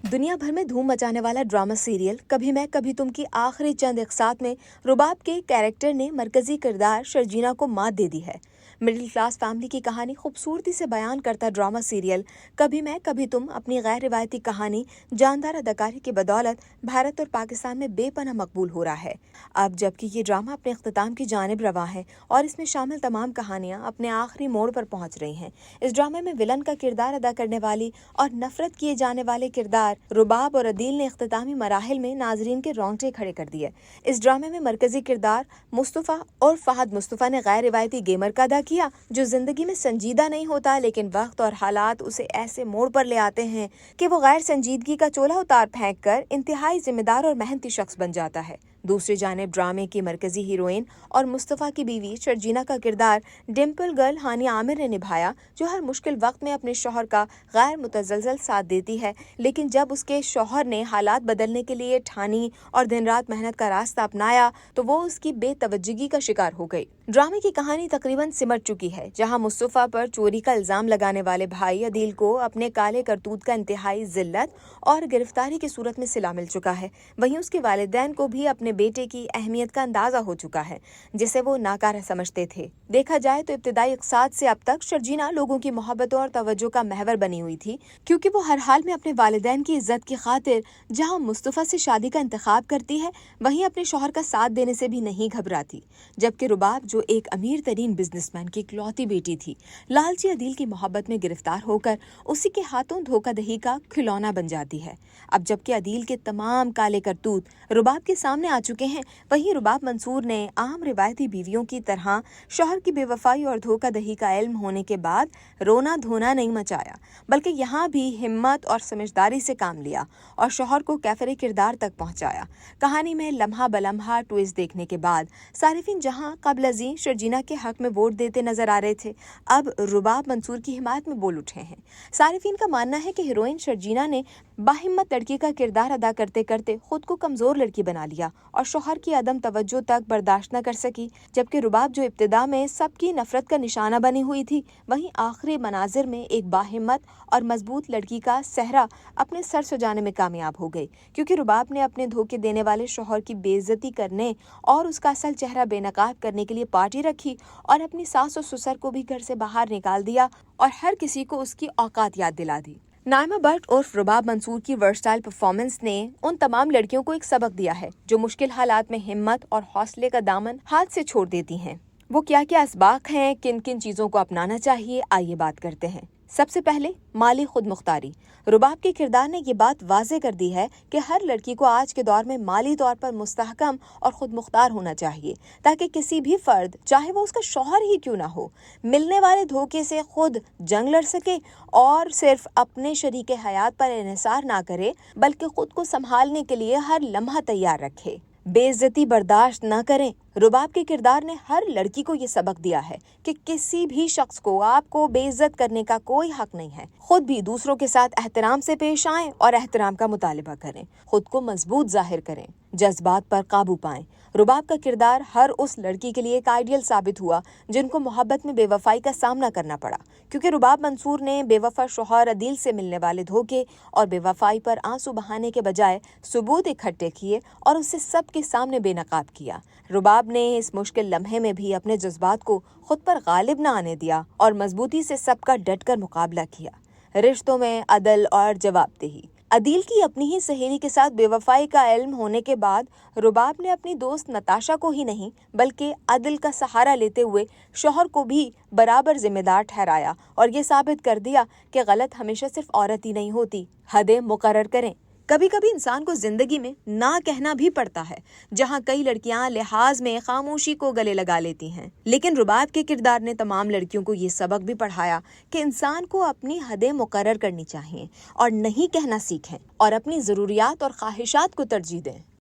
दुनिया भर में धूम मचाने वाला ड्रामा सीरियल कभी मैं कभी तुम की आखिरी चंद इक़्सात में रुबाब के कैरेक्टर ने मरकजी किरदार शर्जीना को मात दे दी है। मिडिल क्लास फैमिली की कहानी खूबसूरती से बयान करता ड्रामा सीरियल कभी मैं कभी तुम अपनी गैर रिवायती कहानी जानदार अदाकारी की बदौलत भारत और पाकिस्तान में बेपनाह मकबूल हो रहा है। अब जबकि ये ड्रामा अपने अख्ताम की जानिब रवा है और इसमें शामिल तमाम कहानियां अपने आखिरी मोड़ पर पहुंच रही हैं। इस ड्रामे में विलन का किरदार अदा करने वाली और नफरत किए जाने वाले किरदार रुबाब और अदील ने इख्तितामी मराहिल में नाजरीन के रोंगटे खड़े कर दिए। इस ड्रामे में मरकजी किरदार मुस्तफ़ा और फहद मुस्तफ़ा ने गैर रिवायती गेमर का अदा किया जो जिंदगी में संजीदा नहीं होता, लेकिन वक्त और हालात उसे ऐसे मोड़ पर ले आते हैं कि वो गैर संजीदगी का चोला उतार फेंक कर इंतहाई जिम्मेदार और मेहनती शख्स बन जाता है। दूसरी जानिब ड्रामे की मरकजी हीरोइन और मुस्तफ़ा की बीवी शर्जीना का किरदार डिम्पल गर्ल हानिया आमिर ने निभाया, जो हर मुश्किल वक्त में अपने शौहर का गैर मुतज़लज़ल साथ देती है, लेकिन जब उसके शौहर ने हालात बदलने के लिए ठानी और दिन रात मेहनत का रास्ता अपनाया तो वो उसकी बेतवज्जगी का शिकार हो गई। ड्रामे की कहानी तकरीबन सिमट चुकी है, जहां मुस्तफ़ा पर चोरी का इल्जाम लगाने वाले भाई अदील को अपने काले करतूत का इंतहाई जिल्लत और गिरफ्तारी की सूरत में सिला मिल चुका है। वहीं उसके वालिदैन को भी अपने बेटे की अहमियत का अंदाजा हो चुका है, जिसे वो नाकारा समझते थे। देखा जाए तो इब्तिदाई इक़्सात से अब तक शर्जीना लोगों की मोहब्बतों और तवज्जो का महवर बनी हुई थी, क्योंकि वो हर हाल में अपने वालिदैन की इज्जत की खातिर जहां मुस्तफ़ा से शादी का इंतखाब करती है, वहीं अपने शौहर का साथ देने से भी नहीं घबराती। जबकि रुबाब, जो एक अमीर तरीन बिजनेसमैन की इकलौती बेटी थी, लालची अदील की मोहब्बत में गिरफ्तार होकर उसी के हाथों धोखाधही का खिलौना बन जाती है। अब जबकि अदील के तमाम काले करतूत रुबाब के सामने आ चुके हैं, वहीं रुबाब मंसूर ने आम रिवायती बीवियों की तरह शौहर की बेवफाई और धोखाधही का इल्म होने के बाद रोना धोना नहीं मचाया, बल्कि यहाँ भी हिम्मत और समझदारी से काम लिया और शौहर को कैफरे किरदार तक पहुँचाया। कहानी में लम्हा बलम्हा ट्विस्ट देखने के बाद सारिफिन जहाँ कबल अज़ीं शर्जीना के हक में वोट देते नजर आ रहे थे, अब रुबाब मंसूर की हिमायत में बोल उठे हैं। सारिफिन का मानना है कि हीरोइन शर्जीना ने बाहिम्मत लड़की का किरदार अदा करते करते खुद को कमजोर लड़की बना लिया और शौहर की अदम तवज्जो तक बर्दाश्त न कर सकी। जबकि रुबाब, जो इब्तिदा में सबकी नफरत का निशाना बनी हुई थी, वहीं आखिरी मनाजिर में एक बाहिम्मत और मजबूत लड़की का सहरा अपने सर सजाने में कामयाब हो गई, क्योंकि रुबाब ने अपने धोखे देने वाले शौहर की बेइज्जती करने और उसका असल चेहरा बेनकाब करने के लिए पार्टी रखी और अपनी सास और ससुर को भी घर से बाहर निकाल दिया और हर किसी को उसकी औकात याद दिला दी। नाइमा भट्ट उर्फ रुबाब मंसूर की वर्सटाइल परफॉर्मेंस ने उन तमाम लड़कियों को एक सबक दिया है जो मुश्किल हालात में हिम्मत और हौसले का दामन हाथ से छोड़ देती हैं। वो क्या क्या असबाक हैं, किन किन चीज़ों को अपनाना चाहिए, आइए बात करते हैं। सबसे पहले माली खुद मुख्तारी। रुबाब के किरदार ने ये बात वाज़े कर दी है कि हर लड़की को आज के दौर में माली तौर पर मुस्तहकम और खुद मुख्तार होना चाहिए, ताकि किसी भी फर्द, चाहे वो उसका शौहर ही क्यों ना हो, मिलने वाले धोखे से खुद जंग लड़ सके और सिर्फ अपने शरीके हयात पर इन्हिसार ना करे, बल्कि खुद को संभालने के लिए हर लम्हा तैयार रखे। बेइज्जती बर्दाश्त न करें। रुबाब के किरदार ने हर लड़की को ये सबक दिया है कि किसी भी शख्स को आपको बेइज्जत करने का कोई हक नहीं है। खुद भी दूसरों के साथ एहतराम से पेश आएं और एहतराम का मुतालिबा करें। खुद को मजबूत जाहिर करें, जज्बात पर काबू पाएं। रुबाब का किरदार हर उस लड़की के लिए एक आइडियल साबित हुआ जिनको मोहब्बत में बेवफाई का सामना करना पड़ा, क्योंकि रुबाब मंसूर ने बेवफा शौहर अदील से मिलने वाले धोखे और बेवफाई पर आंसू बहाने के बजाय सबूत इकट्ठे किए और उसे सबके सामने बेनकाब किया। रुबाब ने इस मुश्किल लम्हे में भी अपने जज्बात को खुद पर गालिब न आने दिया और मजबूती से सबका डटकर मुकाबला किया। रिश्तों में अदल और जवाबदेही। अदील की अपनी ही सहेली के साथ बेवफाई का इल्म होने के बाद रुबाब ने अपनी दोस्त नताशा को ही नहीं, बल्कि अदल का सहारा लेते हुए शौहर को भी बराबर जिम्मेदार ठहराया और ये साबित कर दिया कि गलत हमेशा सिर्फ औरत ही नहीं होती। हदें मुकर्रर करें। कभी कभी इंसान को जिंदगी में ना कहना भी पड़ता है, जहां कई लड़कियां लिहाज में खामोशी को गले लगा लेती हैं, लेकिन रुबाब के किरदार ने तमाम लड़कियों को ये सबक भी पढ़ाया कि इंसान को अपनी हदें मुकर्रर करनी चाहिए और नहीं कहना सीखें और अपनी ज़रूरियात और ख्वाहिशात को तरजीह दें।